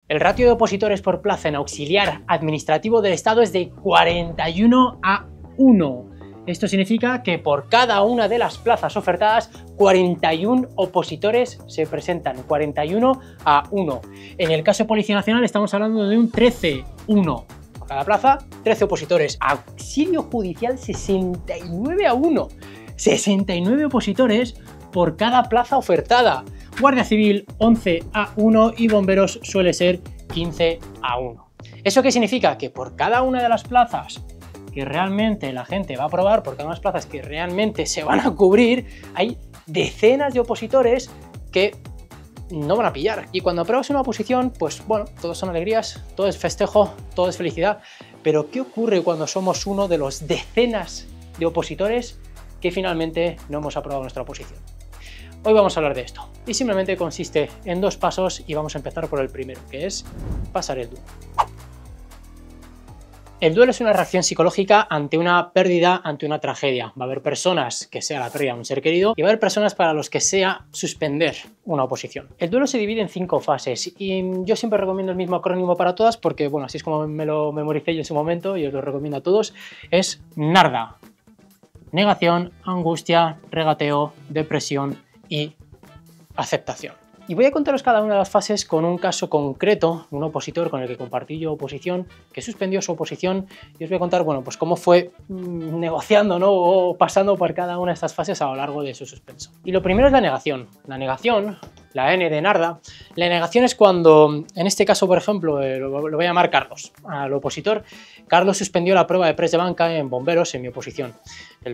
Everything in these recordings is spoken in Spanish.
El ratio de opositores por plaza en auxiliar administrativo del Estado es de 41 a 1. Esto significa que por cada una de las plazas ofertadas, 41 opositores se presentan, 41 a 1. En el caso de Policía Nacional estamos hablando de un 13-1. Por cada plaza, 13 opositores. Auxilio Judicial, 69 a 1. 69 opositores por cada plaza ofertada. Guardia Civil 11 a 1 y Bomberos suele ser 15 a 1. ¿Eso qué significa? Que por cada una de las plazas que realmente la gente va a aprobar, por cada una de las plazas que realmente se van a cubrir, hay decenas de opositores que no van a pillar. Y cuando apruebas una oposición, pues bueno, todo son alegrías, todo es festejo, todo es felicidad. Pero ¿qué ocurre cuando somos uno de los decenas de opositores que finalmente no hemos aprobado nuestra oposición? Hoy vamos a hablar de esto y simplemente consiste en 2 pasos y vamos a empezar por el primero, que es pasar el duelo. El duelo es una reacción psicológica ante una pérdida, ante una tragedia. Va a haber personas que sea la pérdida de un ser querido y va a haber personas para los que sea suspender una oposición. El duelo se divide en 5 fases y yo siempre recomiendo el mismo acrónimo para todas porque, bueno, así es como me lo memoricé yo en su momento y os lo recomiendo a todos. Es NARDA. Negación, angustia, regateo, depresión y aceptación. Y voy a contaros cada una de las fases con un caso concreto, un opositor con el que compartí yo oposición, que suspendió su oposición, y os voy a contar, bueno, pues cómo fue negociando, ¿no? O pasando por cada una de estas fases a lo largo de su suspenso. Y lo primero es la negación. La negación, la N de NARDA, la negación es cuando, en este caso, por ejemplo, lo voy a llamar Carlos, al opositor. Carlos suspendió la prueba de press de banca en Bomberos en mi oposición.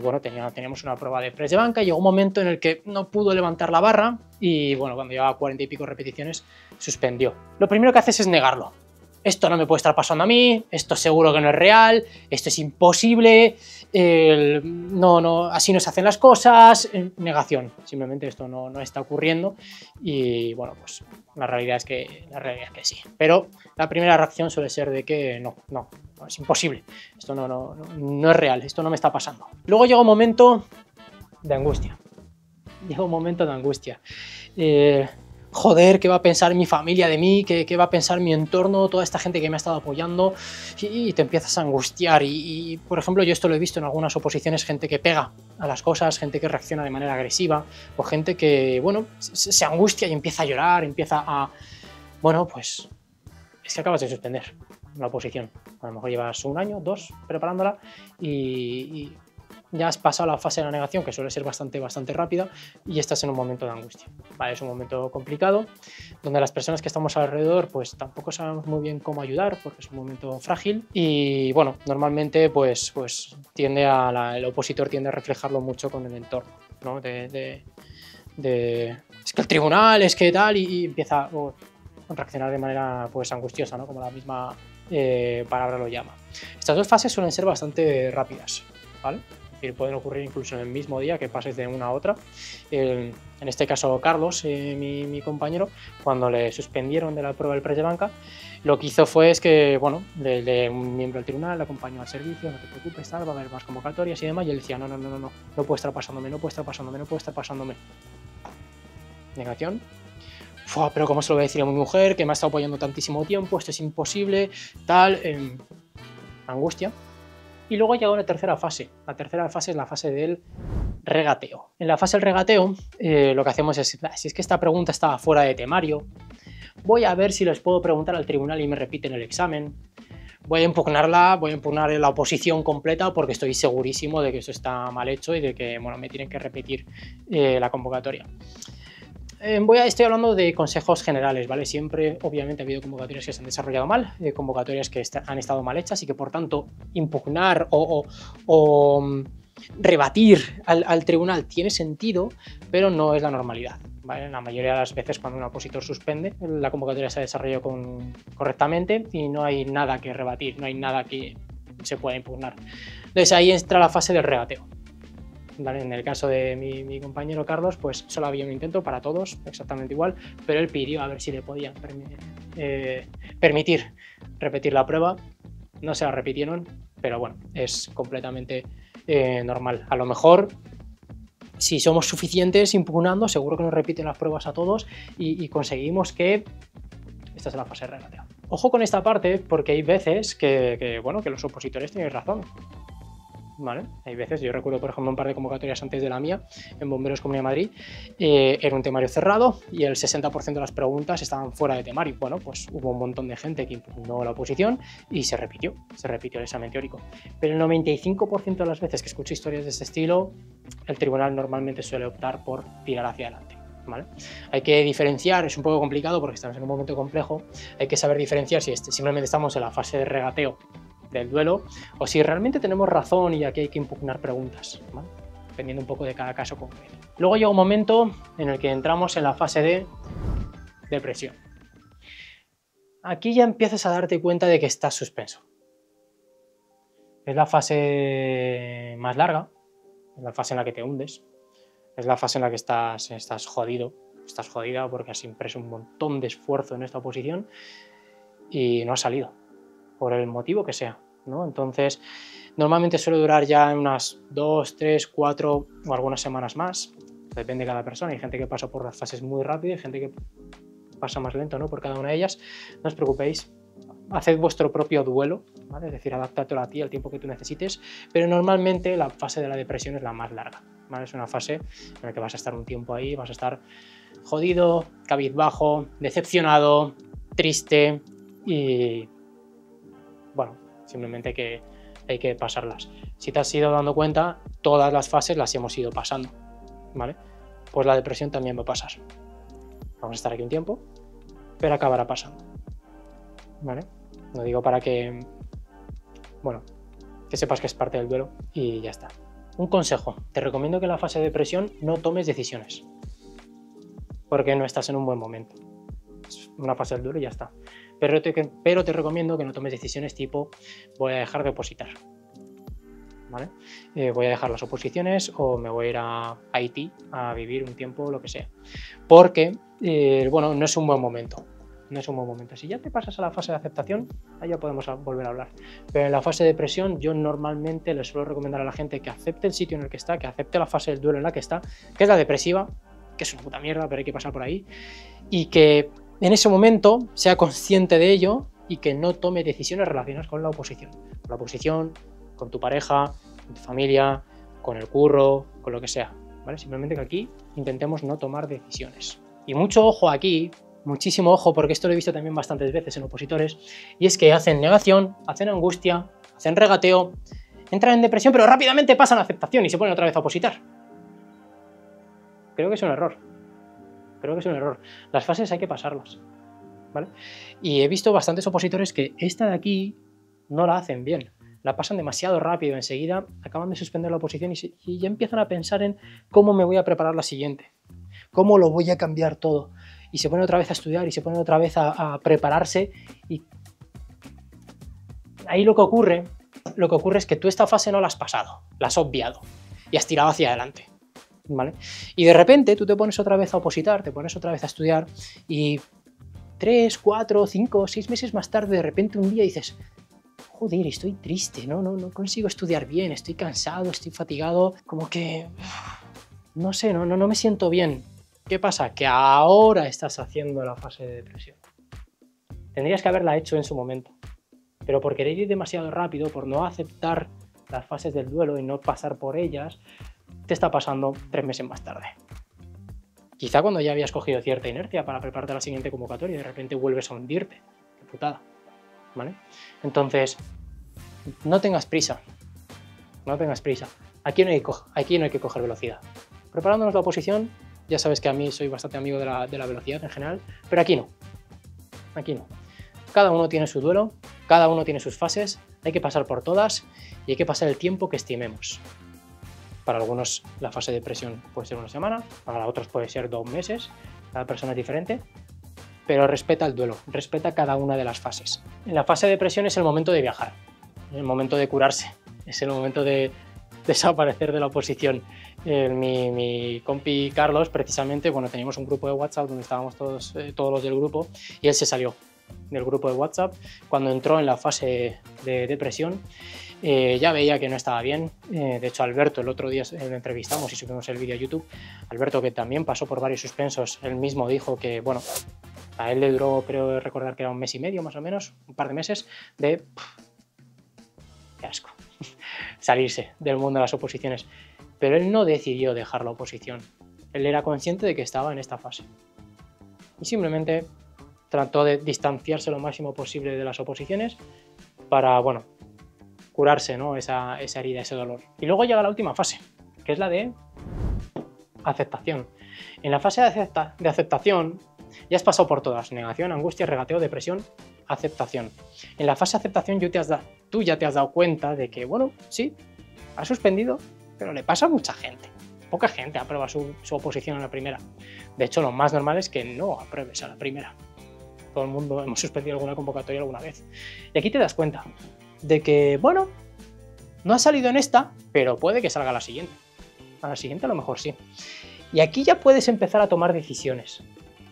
Bueno, teníamos una prueba de press de banca y llegó un momento en el que no pudo levantar la barra y, bueno, cuando llevaba 40 y pico repeticiones, suspendió. Lo primero que haces es negarlo. Esto no me puede estar pasando a mí, esto seguro que no es real, esto es imposible, no, así no se hacen las cosas, negación, simplemente esto no está ocurriendo y bueno, pues la realidad es que sí. Pero la primera reacción suele ser de que no, es imposible, esto no es real, esto no me está pasando. Luego llega un momento de angustia, joder, ¿qué va a pensar mi familia de mí? ¿Qué va a pensar mi entorno? Toda esta gente que me ha estado apoyando y te empiezas a angustiar y, por ejemplo, yo esto lo he visto en algunas oposiciones, gente que pega a las cosas, gente que reacciona de manera agresiva o gente que, bueno, se angustia y empieza a llorar, empieza a... Bueno, pues es que acabas de suspender una oposición. A lo mejor llevas 1 año, 2 preparándola y ya has pasado la fase de la negación, que suele ser bastante rápida, y estás en un momento de angustia. ¿Vale? Es un momento complicado, donde las personas que estamos alrededor pues tampoco sabemos muy bien cómo ayudar, porque es un momento frágil, y bueno, normalmente pues el opositor tiende a reflejarlo mucho con el entorno, ¿no? Es que el tribunal, es que tal, y empieza a reaccionar de manera pues angustiosa, ¿no? Como la misma palabra lo llama. Estas 2 fases suelen ser bastante rápidas, ¿vale? Es decir, pueden ocurrir incluso en el mismo día, que pases de una a otra. En este caso, Carlos, mi compañero, cuando le suspendieron de la prueba del press de banca, lo que hizo fue que, bueno, un miembro del tribunal le acompañó al servicio, no te preocupes, tal, va a haber más convocatorias y demás, y él decía, no puede estar pasándome, no puede estar pasándome. Negación. Pero ¿cómo se lo voy a decir a mi mujer, que me ha estado apoyando tantísimo tiempo, esto es imposible, tal, angustia. Y luego llega una tercera fase. La tercera fase es la fase del regateo. En la fase del regateo lo que hacemos es, si es que esta pregunta estaba fuera de temario, voy a ver si les puedo preguntar al tribunal y me repiten el examen. Voy a impugnar la oposición completa porque estoy segurísimo de que eso está mal hecho y de que, bueno, me tienen que repetir la convocatoria. Estoy hablando de consejos generales, ¿vale? Siempre, obviamente, ha habido convocatorias que se han desarrollado mal, convocatorias que han estado mal hechas y que, por tanto, impugnar o rebatir al tribunal tiene sentido, pero no es la normalidad, ¿vale? La mayoría de las veces cuando un opositor suspende, la convocatoria se ha desarrollado correctamente y no hay nada que rebatir, no hay nada que se pueda impugnar. Entonces ahí entra la fase del regateo. ¿Vale? En el caso de mi compañero Carlos, pues solo había un intento para todos, exactamente igual, pero él pidió a ver si le podían permitir repetir la prueba. No se la repitieron, pero bueno, es completamente normal. A lo mejor, si somos suficientes impugnando, seguro que nos repiten las pruebas a todos y conseguimos que esta es la fase de regateo. Ojo con esta parte porque hay veces que los opositores tienen razón. ¿Vale? Hay veces, yo recuerdo por ejemplo un par de convocatorias antes de la mía en Bomberos Comunidad de Madrid, era un temario cerrado y el 60% de las preguntas estaban fuera de temario. Bueno, pues hubo un montón de gente que impugnó la oposición y se repitió el examen teórico. Pero el 95% de las veces que escucho historias de este estilo, el tribunal normalmente suele optar por tirar hacia adelante. ¿Vale? Hay que diferenciar, es un poco complicado porque estamos en un momento complejo, hay que saber diferenciar si simplemente estamos en la fase de regateo del duelo o si realmente tenemos razón y aquí hay que impugnar preguntas, ¿vale? Dependiendo un poco de cada caso concreto. Luego llega un momento en el que entramos en la fase de depresión. Aquí ya empiezas a darte cuenta de que estás suspenso. Es la fase más larga, es la fase en la que te hundes, es la fase en la que estás jodido, estás jodida porque has impreso un montón de esfuerzo en esta oposición y no ha salido, por el motivo que sea, ¿no? Entonces, normalmente suele durar ya unas 2, 3, 4 o algunas semanas más, depende de cada persona. Hay gente que pasa por las fases muy rápido y gente que pasa más lento, ¿no? Por cada una de ellas. No os preocupéis, haced vuestro propio duelo, ¿vale? Es decir, adáptatelo a ti al tiempo que tú necesites, pero normalmente la fase de la depresión es la más larga, ¿vale? Es una fase en la que vas a estar un tiempo ahí, vas a estar jodido, cabizbajo, decepcionado, triste y bueno, simplemente que hay que pasarlas. Si te has ido dando cuenta, todas las fases las hemos ido pasando, ¿vale? Pues la depresión también va a pasar. Vamos a estar aquí un tiempo, pero acabará pasando, ¿vale? Lo digo para que, bueno, que sepas que es parte del duelo y ya está. Un consejo, te recomiendo que en la fase de depresión no tomes decisiones, porque no estás en un buen momento. Es una fase del duelo y ya está. Pero te recomiendo que no tomes decisiones tipo voy a dejar de opositar, ¿vale? Voy a dejar las oposiciones o me voy a ir a Haití a vivir un tiempo, lo que sea. Porque, bueno, no es un buen momento. No es un buen momento. Si ya te pasas a la fase de aceptación, ahí ya podemos volver a hablar. Pero en la fase de depresión yo normalmente les suelo recomendar a la gente que acepte el sitio en el que está, que acepte la fase del duelo en la que está, que es la depresiva, que es una puta mierda, pero hay que pasar por ahí, y que en ese momento sea consciente de ello y que no tome decisiones relacionadas con la oposición. Con la oposición, con tu pareja, con tu familia, con el curro, con lo que sea, ¿vale? Simplemente que aquí intentemos no tomar decisiones. Y mucho ojo aquí, muchísimo ojo, porque esto lo he visto también bastantes veces en opositores, y es que hacen negación, hacen angustia, hacen regateo, entran en depresión, pero rápidamente pasan a aceptación y se ponen otra vez a opositar. Creo que es un error. Las fases hay que pasarlas, ¿vale? Y he visto bastantes opositores que esta de aquí no la hacen bien. La pasan demasiado rápido, enseguida acaban de suspender la oposición y ya empiezan a pensar en cómo me voy a preparar la siguiente, cómo lo voy a cambiar todo. Y se ponen otra vez a estudiar y se ponen otra vez a prepararse. Y ahí lo que ocurre es que tú esta fase no la has pasado, la has obviado y has tirado hacia adelante, ¿vale? Y de repente tú te pones otra vez a opositar, te pones otra vez a estudiar y 3, 4, 5, 6 meses más tarde de repente un día dices, joder, estoy triste, no consigo estudiar bien, estoy cansado, estoy fatigado, como que, no sé, no me siento bien. ¿Qué pasa? Que ahora estás haciendo la fase de depresión. Tendrías que haberla hecho en su momento, pero por querer ir demasiado rápido, por no aceptar las fases del duelo y no pasar por ellas, te está pasando 3 meses más tarde. Quizá cuando ya habías cogido cierta inercia para prepararte a la siguiente convocatoria y de repente vuelves a hundirte. Qué putada, ¿vale? Entonces, no tengas prisa. Aquí no hay que coger velocidad. Preparándonos la oposición, ya sabes que a mí soy bastante amigo de la velocidad en general, pero aquí no. Cada uno tiene su duelo, cada uno tiene sus fases, hay que pasar por todas y hay que pasar el tiempo que estimemos. Para algunos la fase de depresión puede ser 1 semana, para otros puede ser 2 meses, cada persona es diferente, pero respeta el duelo, respeta cada una de las fases. En la fase de depresión es el momento de viajar, el momento de curarse, es el momento de desaparecer de la oposición. Mi compi Carlos, precisamente, bueno, teníamos un grupo de WhatsApp donde estábamos todos los del grupo y él se salió del grupo de WhatsApp cuando entró en la fase de depresión. Ya veía que no estaba bien. De hecho, Alberto, el otro día lo entrevistamos y subimos el vídeo a YouTube. Alberto, que también pasó por varios suspensos, él mismo dijo que, bueno, A él le duró, creo recordar que era un mes y medio más o menos, un par de meses de... qué asco. Salirse del mundo de las oposiciones. Pero él no decidió dejar la oposición. Él era consciente de que estaba en esta fase. Y simplemente trató de distanciarse lo máximo posible de las oposiciones para, bueno, curarse, ¿no? esa herida, ese dolor. Y luego llega la última fase, que es la de aceptación. En la fase de aceptación ya has pasado por todas: negación, angustia, regateo, depresión, aceptación. En la fase de aceptación tú ya te has dado cuenta de que, bueno, sí, ha suspendido, pero le pasa a mucha gente. Poca gente aprueba su oposición a la primera. De hecho, lo más normal es que no apruebes a la primera. Todo el mundo hemos suspendido alguna convocatoria alguna vez. Y aquí te das cuenta de que, bueno, no ha salido en esta, pero puede que salga a la siguiente. A la siguiente a lo mejor sí. Y aquí ya puedes empezar a tomar decisiones.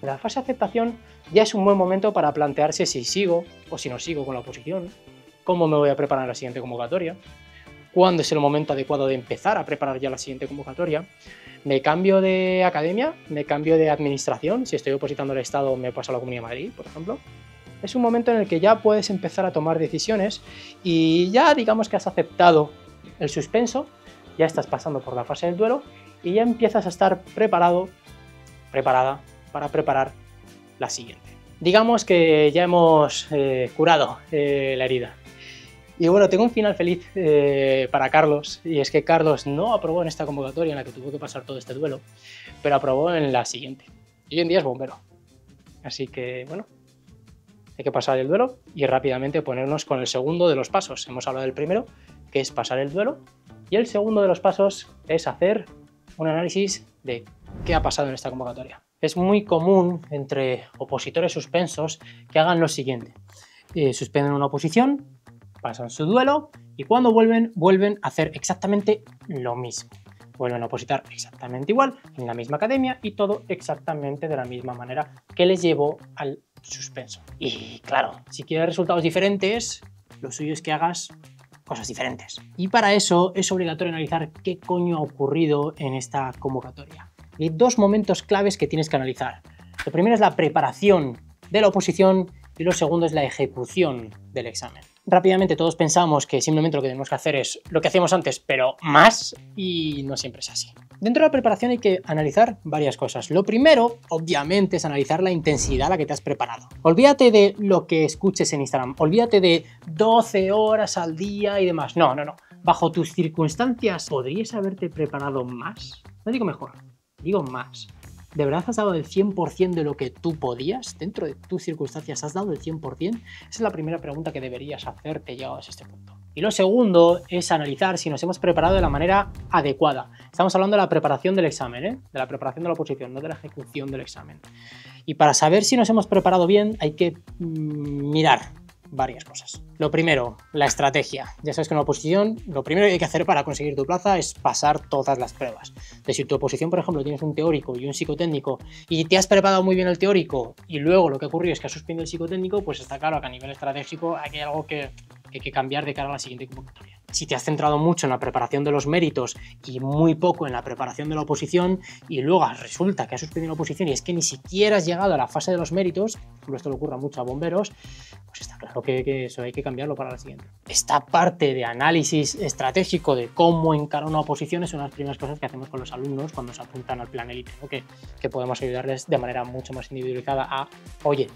En la fase de aceptación ya es un buen momento para plantearse si sigo o si no sigo con la oposición, cómo me voy a preparar la siguiente convocatoria, cuándo es el momento adecuado de empezar a preparar ya la siguiente convocatoria. ¿Me cambio de academia? ¿Me cambio de administración? Si estoy opositando al Estado, me paso a la Comunidad de Madrid, por ejemplo. Es un momento en el que ya puedes empezar a tomar decisiones y ya digamos que has aceptado el suspenso, ya estás pasando por la fase del duelo y ya empiezas a estar preparada para preparar la siguiente. Digamos que ya hemos curado la herida. Y bueno, tengo un final feliz para Carlos, y es que Carlos no aprobó en esta convocatoria en la que tuvo que pasar todo este duelo, pero aprobó en la siguiente. Y hoy en día es bombero. Así que, bueno, hay que pasar el duelo y rápidamente ponernos con el segundo de los pasos. Hemos hablado del primero, que es pasar el duelo, y el segundo de los pasos es hacer un análisis de qué ha pasado en esta convocatoria. Es muy común entre opositores suspensos que hagan lo siguiente: suspenden una oposición, pasan su duelo y cuando vuelven a hacer exactamente lo mismo. Vuelven a opositar exactamente igual, en la misma academia y todo exactamente de la misma manera que les llevó al suspenso. Y claro, si quieres resultados diferentes, lo suyo es que hagas cosas diferentes. Y para eso es obligatorio analizar qué coño ha ocurrido en esta convocatoria. Hay dos momentos claves que tienes que analizar. Lo primero es la preparación de la oposición y lo segundo es la ejecución del examen. Rápidamente todos pensamos que simplemente lo que tenemos que hacer es lo que hacíamos antes, pero más, y no siempre es así. Dentro de la preparación hay que analizar varias cosas. Lo primero, obviamente, es analizar la intensidad a la que te has preparado. Olvídate de lo que escuches en Instagram, olvídate de 12 horas al día y demás. No. Bajo tus circunstancias, ¿podrías haberte preparado más? No digo mejor, digo más. ¿De verdad has dado el 100% de lo que tú podías? ¿Dentro de tus circunstancias has dado el 100%? Esa es la primera pregunta que deberías hacerte llegados a este punto. Y lo segundo es analizar si nos hemos preparado de la manera adecuada. Estamos hablando de la preparación del examen, de la preparación de la oposición, no de la ejecución del examen. Y para saber si nos hemos preparado bien hay que mirar varias cosas. Lo primero, la estrategia. Ya sabes que en una oposición lo primero que hay que hacer para conseguir tu plaza es pasar todas las pruebas. De si tu oposición, por ejemplo, tienes un teórico y un psicotécnico y te has preparado muy bien el teórico y luego lo que ocurrió es que has suspendido el psicotécnico, pues está claro que a nivel estratégico hay algo que hay que cambiar de cara a la siguiente convocatoria. Si te has centrado mucho en la preparación de los méritos y muy poco en la preparación de la oposición y luego resulta que has suspendido la oposición y es que ni siquiera has llegado a la fase de los méritos, por ejemplo esto le ocurre mucho a bomberos, pues está claro que eso hay que cambiarlo para la siguiente. Esta parte de análisis estratégico de cómo encarar una oposición es una de las primeras cosas que hacemos con los alumnos cuando se apuntan al plan élite, ¿no? que podemos ayudarles de manera mucho más individualizada a, oye,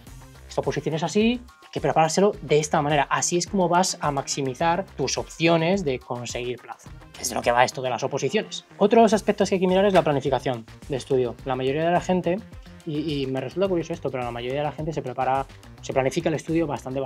esta oposición es así, hay que preparárselo de esta manera. Así es como vas a maximizar tus opciones de conseguir plaza. Es de lo que va esto de las oposiciones. Otros aspectos que hay que mirar es la planificación de estudio. La mayoría de la gente, y me resulta curioso esto, pero la mayoría de la gente se planifica el estudio bastante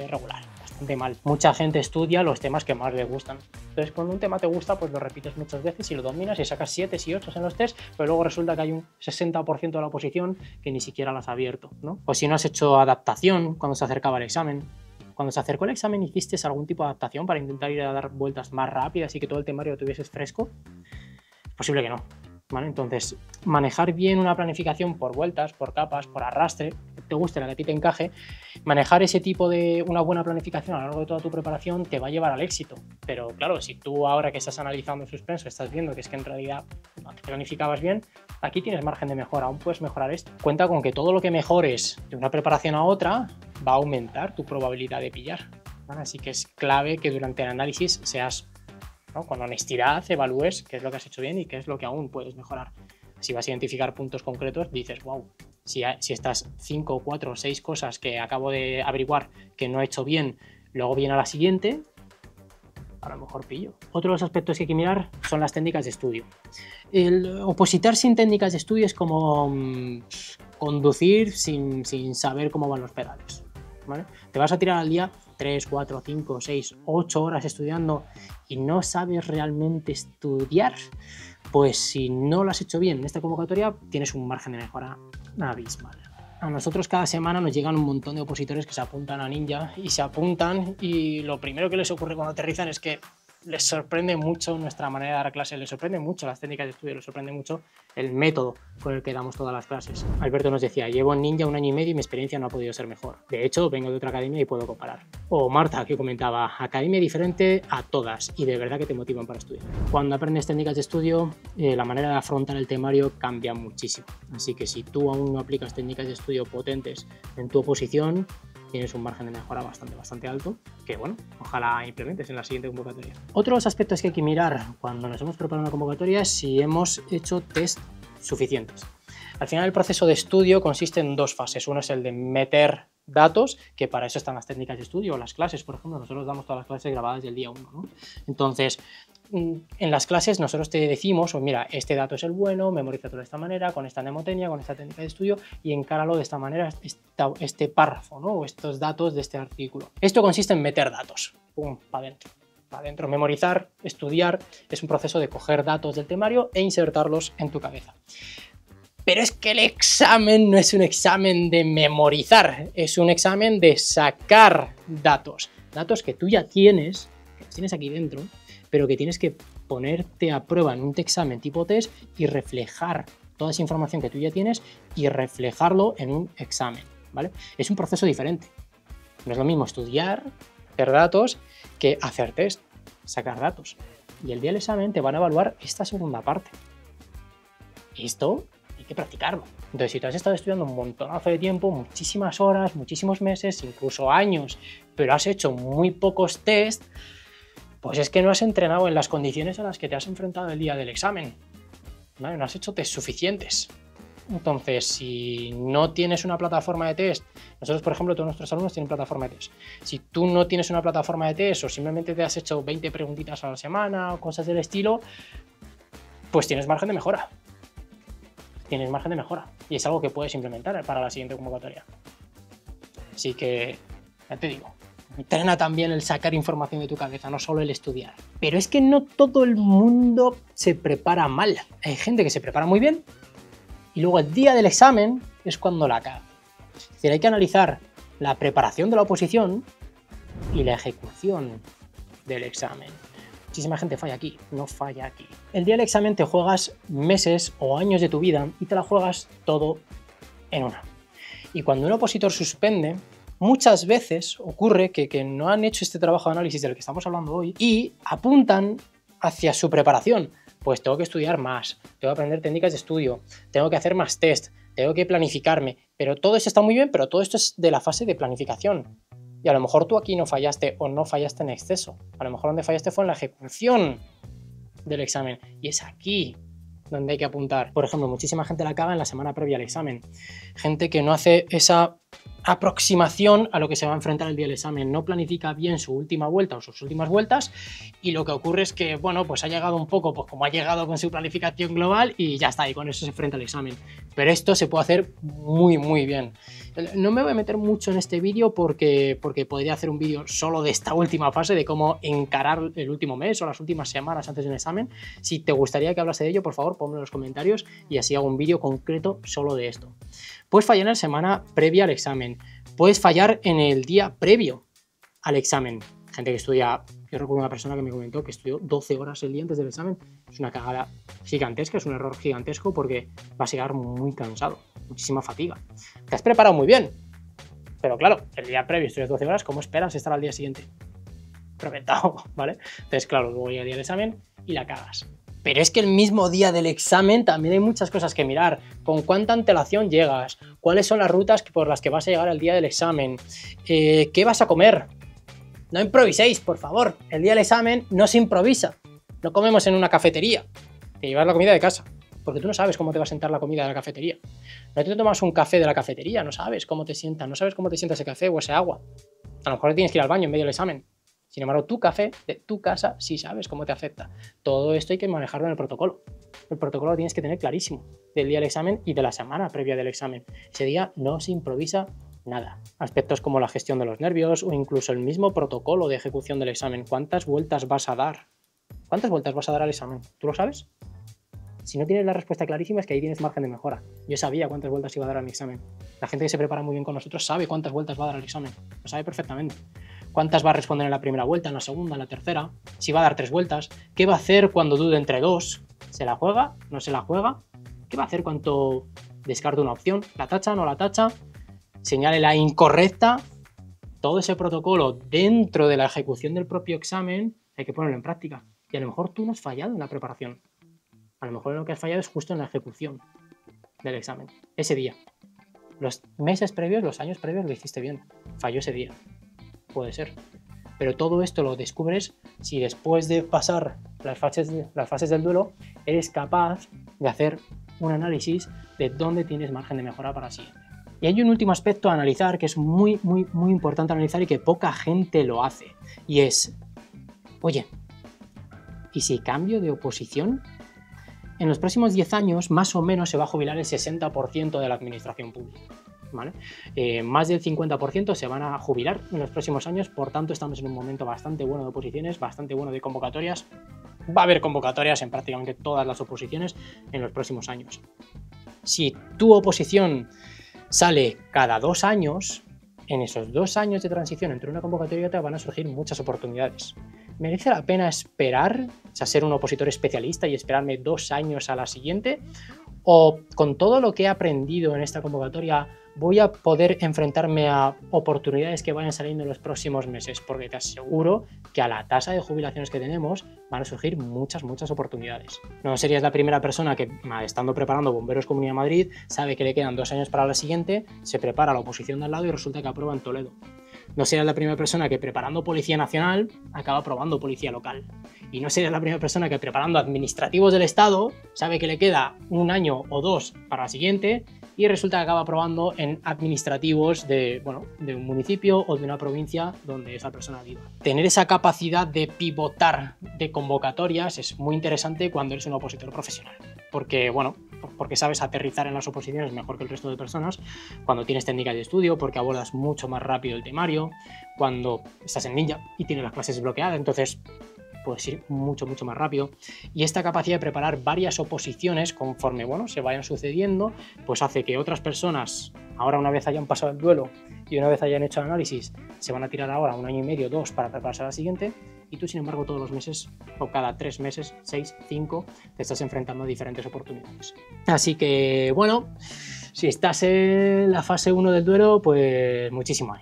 regular, bastante mal. Mucha gente estudia los temas que más le gustan. Entonces, cuando un tema te gusta, pues lo repites muchas veces y lo dominas y sacas 7 y 8 en los test, pero luego resulta que hay un 60% de la oposición que ni siquiera las has abierto, ¿no? O si no has hecho adaptación cuando se acercaba el examen. Cuando se acercó el examen, ¿hiciste algún tipo de adaptación para intentar ir a dar vueltas más rápidas y que todo el temario lo tuvieses fresco? Es posible que no. ¿vale? Entonces, manejar bien una planificación por vueltas, por capas, por arrastre, que te guste, la que a ti te encaje, manejar ese tipo de una buena planificación a lo largo de toda tu preparación te va a llevar al éxito. Pero claro, si tú ahora que estás analizando el suspenso estás viendo que es que en realidad no te planificabas bien, aquí tienes margen de mejora, aún puedes mejorar esto. Cuenta con que todo lo que mejores de una preparación a otra va a aumentar tu probabilidad de pillar, ¿vale? Así que es clave que durante el análisis seas, ¿no?, con honestidad evalúes qué es lo que has hecho bien y qué es lo que aún puedes mejorar. Si vas a identificar puntos concretos, dices, wow, si estas 5, 4 o 6 cosas que acabo de averiguar que no he hecho bien, luego viene a la siguiente, a lo mejor pillo. Otro de los aspectos que hay que mirar son las técnicas de estudio. El opositar sin técnicas de estudio es como conducir sin saber cómo van los pedales, ¿vale? Te vas a tirar al día 3, 4, 5, 6, 8 horas estudiando y no sabes realmente estudiar, pues si no lo has hecho bien en esta convocatoria tienes un margen de mejora abismal. A nosotros cada semana nos llegan un montón de opositores que se apuntan a Ninja y se apuntan y lo primero que les ocurre cuando aterrizan es que les sorprende mucho nuestra manera de dar clases, les sorprende mucho las técnicas de estudio, les sorprende mucho el método con el que damos todas las clases. Alberto nos decía, llevo en Ninja 1 año y medio y mi experiencia no ha podido ser mejor. De hecho, vengo de otra academia y puedo comparar. O Marta, que comentaba, academia diferente a todas y de verdad que te motivan para estudiar. Cuando aprendes técnicas de estudio, la manera de afrontar el temario cambia muchísimo. Así que si tú aún no aplicas técnicas de estudio potentes en tu oposición, tienes un margen de mejora bastante alto, que bueno, ojalá implementes en la siguiente convocatoria. Otro de los aspectos que hay que mirar cuando nos hemos preparado una convocatoria es si hemos hecho test suficientes. Al final el proceso de estudio consiste en 2 fases. Uno es el de meter datos, que para eso están las técnicas de estudio o las clases, por ejemplo, nosotros damos todas las clases grabadas del día 1, ¿no? Entonces, en las clases nosotros te decimos, oh, mira, este dato es el bueno, memorízalo de esta manera, con esta mnemotecnia, con esta técnica de estudio y encáralo de esta manera, este párrafo, ¿no?, o estos datos de este artículo. Esto consiste en meter datos, pum, para adentro. Para adentro, memorizar, estudiar, es un proceso de coger datos del temario e insertarlos en tu cabeza. Pero es que el examen no es un examen de memorizar, es un examen de sacar datos. Datos que tú ya tienes, que los tienes aquí dentro, pero que tienes que ponerte a prueba en un examen tipo test y reflejar toda esa información que tú ya tienes y reflejarlo en un examen, ¿vale? Es un proceso diferente. No es lo mismo estudiar, hacer datos, que hacer test, sacar datos. Y el día del examen te van a evaluar esta segunda parte. Esto hay que practicarlo. Entonces, si tú has estado estudiando un montonazo de tiempo, muchísimas horas, muchísimos meses, incluso años, pero has hecho muy pocos test, pues es que no has entrenado en las condiciones a las que te has enfrentado el día del examen, ¿vale? No has hecho test suficientes. Entonces, si no tienes una plataforma de test, nosotros, por ejemplo, todos nuestros alumnos tienen plataforma de test. Si tú no tienes una plataforma de test o simplemente te has hecho 20 preguntitas a la semana o cosas del estilo, pues tienes margen de mejora. Tienes margen de mejora y es algo que puedes implementar para la siguiente convocatoria. Así que, ya te digo, entrena también el sacar información de tu cabeza, no solo el estudiar. Pero es que no todo el mundo se prepara mal. Hay gente que se prepara muy bien y luego el día del examen es cuando la caga. Es decir, hay que analizar la preparación de la oposición y la ejecución del examen. Muchísima gente falla aquí, no falla aquí. El día del examen te juegas meses o años de tu vida y te la juegas todo en una. Y cuando un opositor suspende, muchas veces ocurre que no han hecho este trabajo de análisis del que estamos hablando hoy y apuntan hacia su preparación. Pues tengo que estudiar más, tengo que aprender técnicas de estudio, tengo que hacer más test, tengo que planificarme. Pero todo esto está muy bien, pero todo esto es de la fase de planificación. Y a lo mejor tú aquí no fallaste o no fallaste en exceso. A lo mejor donde fallaste fue en la ejecución del examen. Y es aquí donde hay que apuntar. Por ejemplo, muchísima gente la caga en la semana previa al examen. Gente que no hace esa aproximación a lo que se va a enfrentar el día del examen. No planifica bien su última vuelta o sus últimas vueltas y lo que ocurre es que, bueno, pues ha llegado un poco pues como ha llegado con su planificación global y ya está, y con eso se enfrenta al examen. Pero esto se puede hacer muy bien. No me voy a meter mucho en este vídeo porque podría hacer un vídeo solo de esta última fase, de cómo encarar el último mes o las últimas semanas antes de un examen. Si te gustaría que hablase de ello, por favor, ponme en los comentarios y así hago un vídeo concreto solo de esto. Puedes fallar en la semana previa al examen, puedes fallar en el día previo al examen. Gente que estudia Yo recuerdo una persona que me comentó que estudió 12 horas el día antes del examen. Es una cagada gigantesca, es un error gigantesco porque vas a llegar muy cansado, muchísima fatiga. Te has preparado muy bien, pero claro, el día previo estudias 12 horas, ¿cómo esperas estar al día siguiente? Reventado, ¿vale? Entonces, claro, luego llega el día del examen y la cagas. Pero es que el mismo día del examen también hay muchas cosas que mirar. ¿Con cuánta antelación llegas? ¿Cuáles son las rutas por las que vas a llegar al día del examen? ¿Qué vas a comer? No improviséis, por favor. El día del examen no se improvisa. No comemos en una cafetería. Te llevas la comida de casa. Porque tú no sabes cómo te va a sentar la comida de la cafetería. No te tomas un café de la cafetería, no sabes cómo te sienta, no sabes cómo te sienta ese café o ese agua. A lo mejor tienes que ir al baño en medio del examen. Sin embargo, tu café de tu casa sí sabes cómo te afecta. Todo esto hay que manejarlo en el protocolo. El protocolo lo tienes que tener clarísimo del día del examen y de la semana previa del examen. Ese día no se improvisa nada. Aspectos como la gestión de los nervios o incluso el mismo protocolo de ejecución del examen. ¿Cuántas vueltas vas a dar? ¿Cuántas vueltas vas a dar al examen? ¿Tú lo sabes? Si no tienes la respuesta clarísima es que ahí tienes margen de mejora. Yo sabía cuántas vueltas iba a dar a mi examen. La gente que se prepara muy bien con nosotros sabe cuántas vueltas va a dar al examen. Lo sabe perfectamente. Cuántas va a responder en la primera vuelta, en la segunda, en la tercera, si va a dar 3 vueltas, qué va a hacer cuando dude entre 2, ¿se la juega? ¿No se la juega? ¿Qué va a hacer cuando descarte una opción? ¿La tacha? ¿No la tacha? ¿Señale la incorrecta? Todo ese protocolo dentro de la ejecución del propio examen hay que ponerlo en práctica. Y a lo mejor tú no has fallado en la preparación. A lo mejor lo que has fallado es justo en la ejecución del examen, ese día. Los meses previos, los años previos lo hiciste bien, falló ese día. Puede ser. Pero todo esto lo descubres si después de pasar las fases del duelo eres capaz de hacer un análisis de dónde tienes margen de mejora para el siguiente. Y hay un último aspecto a analizar que es muy importante analizar y que poca gente lo hace. Y es, oye, ¿y si cambio de oposición? En los próximos 10 años más o menos se va a jubilar el 60% de la administración pública. ¿Vale? Más del 50% se van a jubilar en los próximos años, por tanto estamos en un momento bastante bueno de oposiciones, bastante bueno de convocatorias. Va a haber convocatorias en prácticamente todas las oposiciones en los próximos años. Si tu oposición sale cada 2 años, en esos 2 años de transición entre una convocatoria y otra van a surgir muchas oportunidades. ¿Merece la pena esperar, o sea, ser un opositor especialista y esperarme 2 años a la siguiente? ¿O con todo lo que he aprendido en esta convocatoria voy a poder enfrentarme a oportunidades que vayan saliendo en los próximos meses? Porque te aseguro que a la tasa de jubilaciones que tenemos van a surgir muchas oportunidades. No serías la primera persona que, estando preparando Bomberos Comunidad de Madrid, sabe que le quedan 2 años para la siguiente, se prepara la oposición de al lado y resulta que aprueba en Toledo. No serías la primera persona que preparando Policía Nacional acaba aprobando Policía Local. Y no serías la primera persona que preparando administrativos del Estado sabe que le queda 1 año o 2 para la siguiente y resulta que acaba aprobando en administrativos de un municipio o de una provincia donde esa persona viva. Tener esa capacidad de pivotar de convocatorias es muy interesante cuando eres un opositor profesional. Porque sabes aterrizar en las oposiciones mejor que el resto de personas, cuando tienes técnicas de estudio, porque abordas mucho más rápido el temario, cuando estás en Ninja y tienes las clases bloqueadas, entonces puedes ir mucho más rápido. Y esta capacidad de preparar varias oposiciones conforme se vayan sucediendo, pues hace que otras personas, ahora una vez hayan pasado el duelo y una vez hayan hecho el análisis, se van a tirar ahora 1 año y medio, 2 para prepararse a la siguiente. Y tú, sin embargo, todos los meses, o cada 3 meses, 6, 5, te estás enfrentando a diferentes oportunidades. Así que, si estás en la fase 1 del duelo, pues muchísimo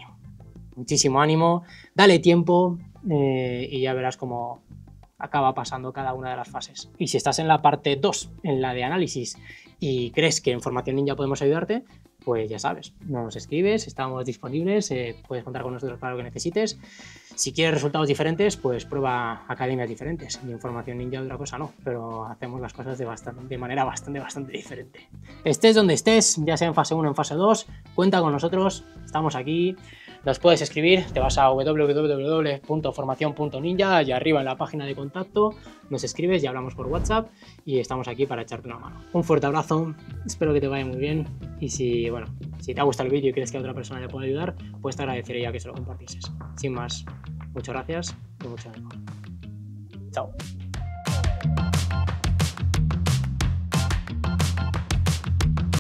ánimo, dale tiempo y ya verás cómo acaba pasando cada una de las fases. Y si estás en la parte 2, en la de análisis, y crees que en Formación Ninja podemos ayudarte, pues ya sabes, nos escribes, estamos disponibles, puedes contar con nosotros para lo que necesites. Si quieres resultados diferentes, pues prueba academias diferentes. Mi Formación Ninja otra cosa no, pero hacemos las cosas de manera bastante diferente. Estés donde estés, ya sea en fase 1 o en fase 2, cuenta con nosotros, estamos aquí. Nos puedes escribir, te vas a www.formacion.ninja y arriba en la página de contacto nos escribes y hablamos por WhatsApp y estamos aquí para echarte una mano. Un fuerte abrazo, espero que te vaya muy bien y si te ha gustado el vídeo y crees que a otra persona le puede ayudar, pues te agradecería que se lo compartieses. Sin más, muchas gracias y mucho ánimo. Chao.